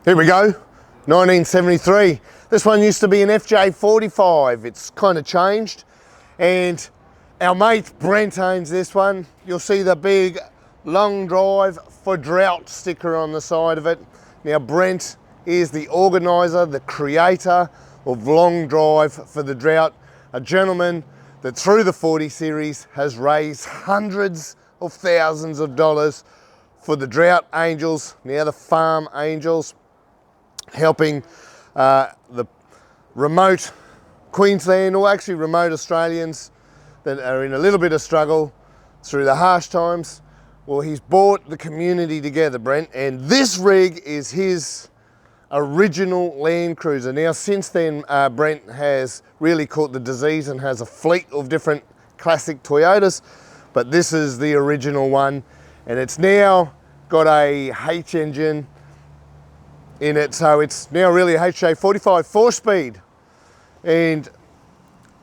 Here we go, 1973. This one used to be an FJ45. It's kind of changed. And our mate Brent owns this one. You'll see the big long drive for drought sticker on the side of it. Now Brent is the organizer, the creator of Long Drive for the Drought, a gentleman that through the 40 series has raised hundreds of thousands of dollars for the drought angels, now the farm angels, helping the remote Queensland, or actually remote Australians that are in a little bit of struggle through the harsh times. Well, he's brought the community together, Brent, and this rig is his original Land Cruiser. Now, since then, Brent has really caught the disease and has a fleet of different classic Toyotas, but this is the original one, and it's now got a H engine in it, so it's now really a HJ45 4-speed. And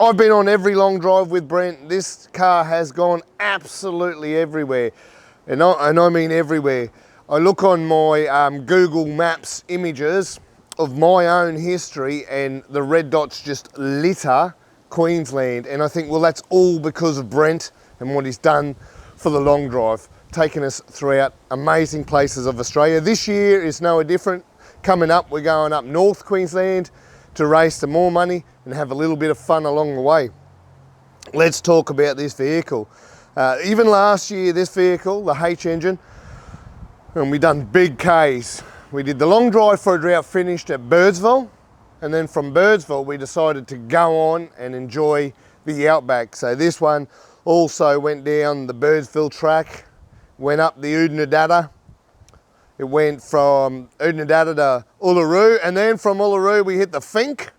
I've been on every long drive with Brent. This car has gone absolutely everywhere, and I mean everywhere. I look on my Google Maps images of my own history and the red dots just litter Queensland, and I think, well, that's all because of Brent and what he's done for the long drive, taking us throughout amazing places of Australia. This year is no different. Coming up, we're going up North Queensland to raise some more money and have a little bit of fun along the way. Let's talk about this vehicle. Even last year, this vehicle, the H engine, and we done big Ks. We did the Long Drive for a Drought, finished at Birdsville, and then from Birdsville we decided to go on and enjoy the Outback. So this one also went down the Birdsville track, went up the Oodnadatta. It went from Oodnadatta to Uluru, and then from Uluru we hit the Fink,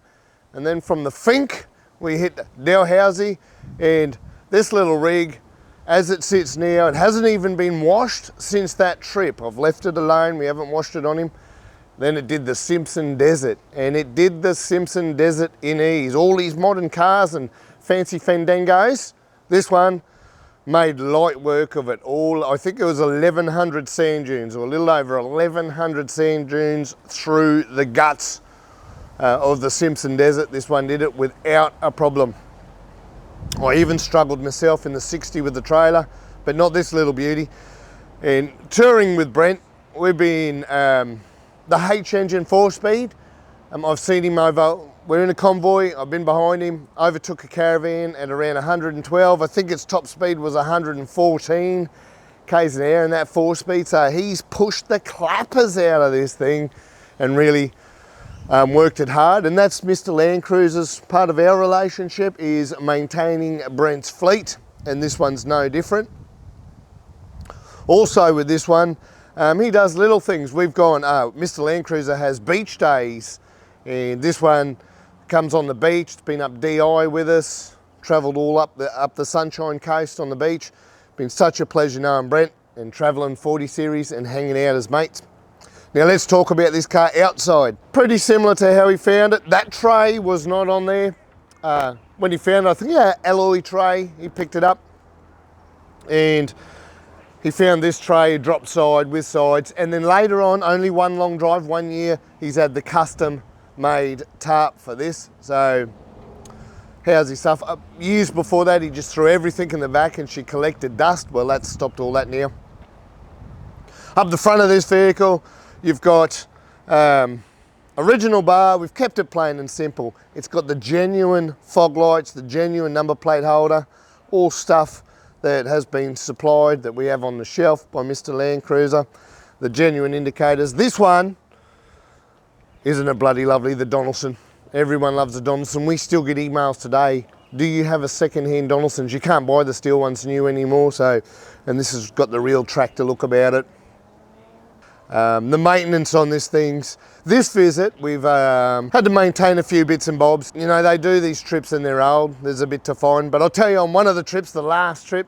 and then from the Fink we hit Dalhousie. And this little rig, as it sits now, it hasn't even been washed since that trip. I've left it alone, we haven't washed it on him. Then it did the Simpson Desert, and it did the Simpson Desert in ease. All these modern cars and fancy Fandangos, this one made light work of it all. I think it was 1,100 sand dunes, or a little over 1,100 sand dunes through the guts of the Simpson Desert. This one did it without a problem. I even struggled myself in the 60 with the trailer, but not this little beauty. And touring with Brent, we've been the H engine 4-speed. I've seen him over, we're in a convoy, I've been behind him, overtook a caravan at around 112. I think its top speed was 114 k's an hour in that 4-speed. So he's pushed the clappers out of this thing and really worked it hard. And that's Mr. Land Cruiser's part of our relationship, is maintaining Brent's fleet, and this one's no different. Also with this one, he does little things. We've gone, Mr. Land Cruiser has beach days, and this one comes on the beach. It's been up DI with us, travelled all up the Sunshine Coast on the beach. Been such a pleasure knowing Brent and travelling 40 series and hanging out as mates. Now let's talk about this car outside. Pretty similar to how he found it. That tray was not on there. When he found it, I think, yeah, alloy tray, he picked it up. And he found this tray, drop side with sides. And then later on, only one long drive, 1 year, he's had the custom made tarp for this. So how's he stuff? Years before that, he just threw everything in the back and she collected dust. Well, that's stopped all that now. Up the front of this vehicle, you've got original bar. We've kept it plain and simple. It's got the genuine fog lights, the genuine number plate holder, all stuff that has been supplied that we have on the shelf by Mr. Land Cruiser. The genuine indicators. This one, isn't it bloody lovely, the Donaldson. Everyone loves the Donaldson. We still get emails today, do you have a second-hand Donaldsons? You can't buy the steel ones new anymore, so, and this has got the real tractor look about it. The maintenance on this visit, we've had to maintain a few bits and bobs. You know, they do these trips and they're old, there's a bit to find. But I'll tell you, on one of the trips, the last trip,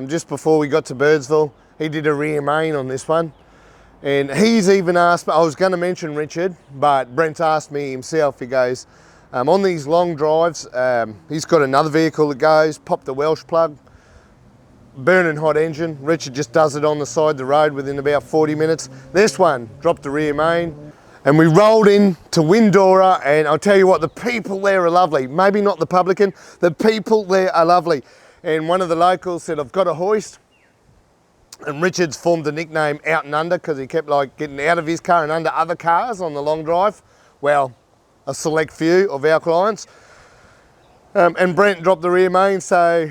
just before we got to Birdsville, he did a rear main on this one. And he's even asked, I was going to mention Richard, but Brent asked me himself, he goes, on these long drives, he's got another vehicle that goes, pop the Welsh plug, burning hot engine. Richard just does it on the side of the road within about 40 minutes. This one dropped the rear main. And we rolled in to Windora, and I'll tell you what, the people there are lovely. Maybe not the publican, the people there are lovely. And one of the locals said, I've got a hoist. And Richard's formed the nickname Out and Under because he kept like getting out of his car and under other cars on the long drive. Well, a select few of our clients. And Brent dropped the rear main, so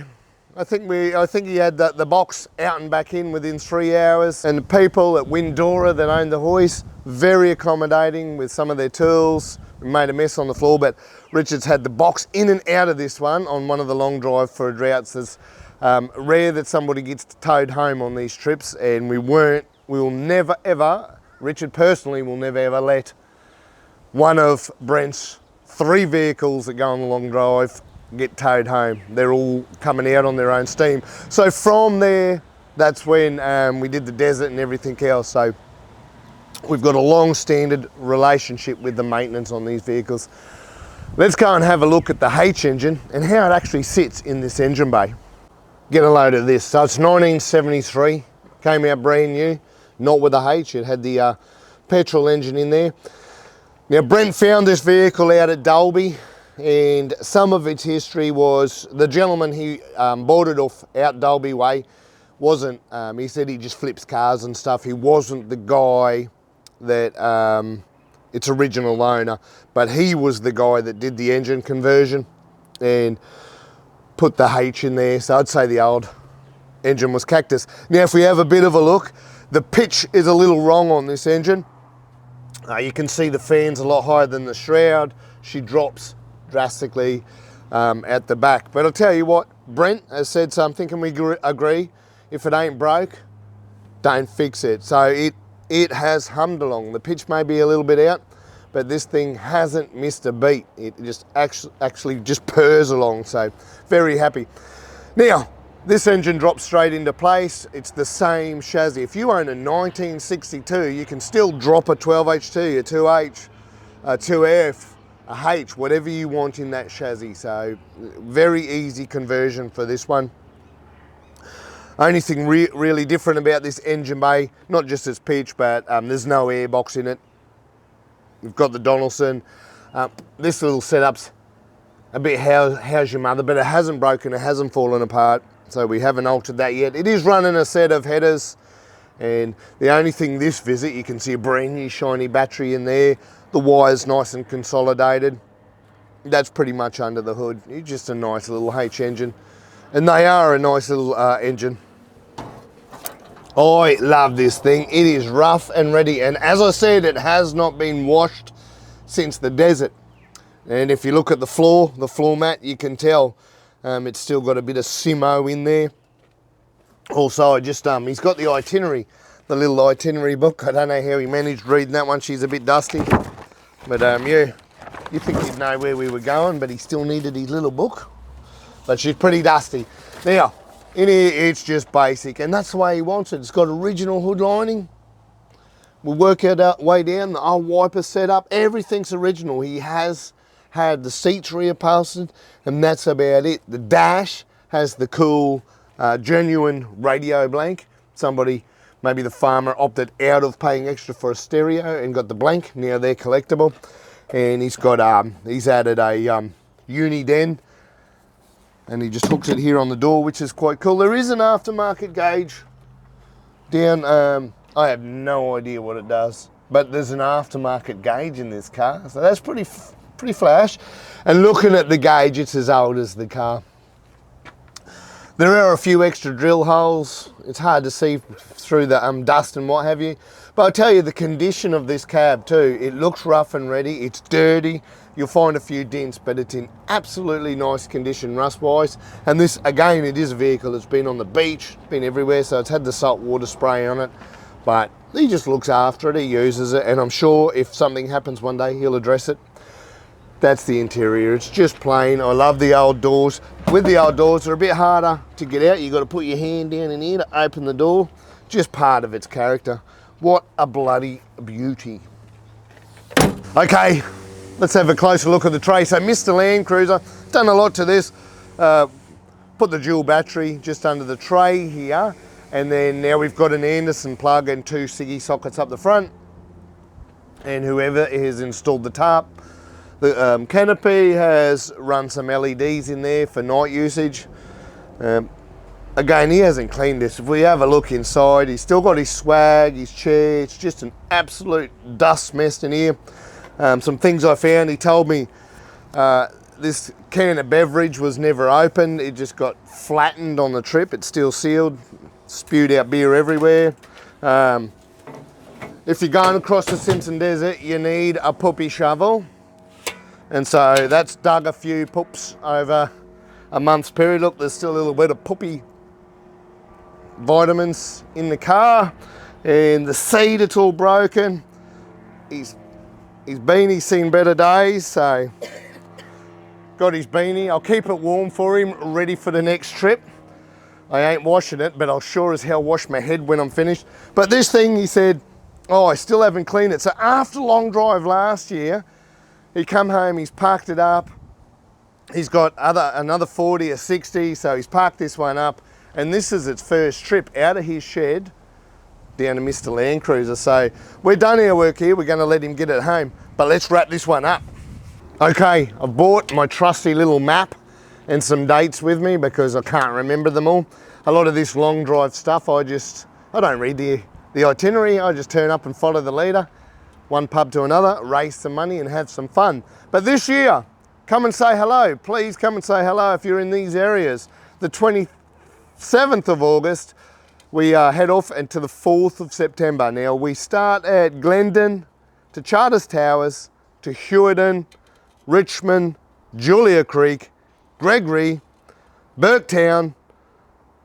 I think he had the box out and back in within 3 hours. And the people at Windora that owned the hoist, very accommodating with some of their tools. We made a mess on the floor, but Richard's had the box in and out of this one on one of the long drive for a drought. So it's rare that somebody gets towed home on these trips, and we will never ever, Richard personally will never ever let one of Brent's 3 vehicles that go on the long drive get towed home. They're all coming out on their own steam. So from there, that's when we did the desert and everything else. So we've got a long-standing relationship with the maintenance on these vehicles. Let's go and have a look at the H engine and how it actually sits in this engine bay. Get a load of this. So it's 1973, came out brand new, not with a H, it had the petrol engine in there. Now Brent found this vehicle out at Dalby, and some of its history was the gentleman he bought it off out Dalby way wasn't, he said he just flips cars and stuff. He wasn't the guy that its original owner, but he was the guy that did the engine conversion and put the H in there. So I'd say the old engine was Cactus. Now if we have a bit of a look, the pitch is a little wrong on this engine. You can see the fan's a lot higher than the shroud. She drops drastically at the back. But I'll tell you what, Brent has said something, and we agree, if it ain't broke, don't fix it. So it has hummed along. The pitch may be a little bit out, but this thing hasn't missed a beat. It just actually just purrs along, so very happy. Now, this engine drops straight into place. It's the same chassis. If you own a 1962, you can still drop a 12H2, a 2H, a 2F, a H, whatever you want in that chassis. So very easy conversion for this one. Only thing really different about this engine bay, not just its pitch, but there's no airbox in it. We've got the Donaldson. This little setup's a bit how's your mother, but it hasn't broken, it hasn't fallen apart. So we haven't altered that yet. It is running a set of headers, and the only thing this visit, you can see a brand new shiny battery in there. The wire's nice and consolidated. That's pretty much under the hood. It's just a nice little H engine. And they are a nice little engine. I love this thing. It is rough and ready. And as I said, it has not been washed since the desert. And if you look at the floor mat, you can tell it's still got a bit of Simo in there. Also, I just, he's got the itinerary, the little itinerary book. I don't know how he managed reading that one. She's a bit dusty. But yeah, you think he'd know where we were going, but he still needed his little book. But she's pretty dusty. Now, in here, it's just basic, and that's the way he wants it. It's got original hood lining. We'll work it out way down, the old wiper setup, everything's original. He has had the seats reupholstered, and that's about it. The dash has the cool, genuine radio blank. Somebody, maybe the farmer, opted out of paying extra for a stereo and got the blank. Now they're collectible. And he's got, he's added a uni den, and he just hooks it here on the door, which is quite cool. There is an aftermarket gauge down, I have no idea what it does, but there's an aftermarket gauge in this car, so that's pretty flash. And looking at the gauge, it's as old as the car. There are a few extra drill holes. It's hard to see through the dust and what have you. But I'll tell you, the condition of this cab too, it looks rough and ready. It's dirty. You'll find a few dents, but it's in absolutely nice condition rust-wise. And this, again, it is a vehicle that's been on the beach, been everywhere, so it's had the salt water spray on it. But he just looks after it, he uses it, and I'm sure if something happens one day, he'll address it. That's the interior. It's just plain. I love the old doors. With the old doors, they're a bit harder to get out. You've got to put your hand down in here to open the door. Just part of its character. What a bloody beauty. Okay, let's have a closer look at the tray. So Mr. Land Cruiser, done a lot to this. Put the dual battery just under the tray here. And then now we've got an Anderson plug and two Siggy sockets up the front. and whoever has installed the tarp. The canopy has run some LEDs in there for night usage. Again, he hasn't cleaned this. If we have a look inside, he's still got his swag, his chair. It's just an absolute dust mess in here. Some things I found, he told me this can of beverage was never opened. It just got flattened on the trip. It's still sealed, spewed out beer everywhere. If you're going across the Simpson Desert, you need a poopy shovel. And so that's dug a few poops over a month's period. Look, there's still a little bit of poopy vitamins in the car, and the seat, it's all broken. He's beanie's seen better days, so got his beanie. I'll keep it warm for him, ready for the next trip. I ain't washing it, but I'll sure as hell wash my head when I'm finished. But this thing, he said, oh, I still haven't cleaned it. So after long drive last year, he come home, he's parked it up. He's got another 40 or 60, so he's parked this one up. And this is its first trip out of his shed down to Mr. Land Cruiser. So we're done our work here. We're gonna let him get it home, but let's wrap this one up. Okay, I've bought my trusty little map and some dates with me because I can't remember them all. A lot of this long drive stuff, I don't read the itinerary. I just turn up and follow the leader, one pub to another, raise some money and have some fun. But this year, come and say hello. Please come and say hello if you're in these areas. The 27th of August, we head off into the 4th of September. Now we start at Glendon to Charters Towers to Hewarden, Richmond, Julia Creek, Gregory, Burketown,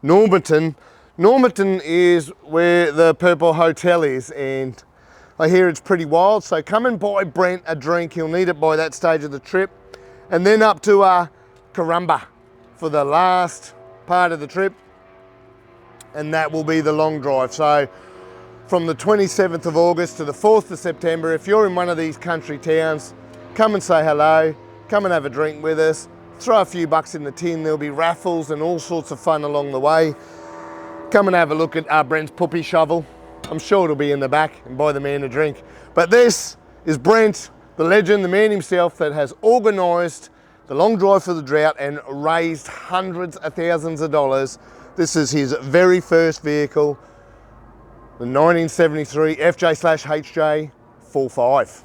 Normanton. Normanton is where the Purple Hotel is, and I hear it's pretty wild. So come and buy Brent a drink. He'll need it by that stage of the trip. And then up to Karumba for the last part of the trip. And that will be the long drive. So from the 27th of August to the 4th of September, if you're in one of these country towns, come and say hello, come and have a drink with us, throw a few bucks in the tin. There'll be raffles and all sorts of fun along the way. Come and have a look at Brent's poopy shovel. I'm sure it'll be in the back, and buy the man a drink. But this is Brent, the legend, the man himself that has organised the long drive for the drought and raised hundreds of thousands of dollars. This is his very first vehicle, the 1973 FJ/HJ 45.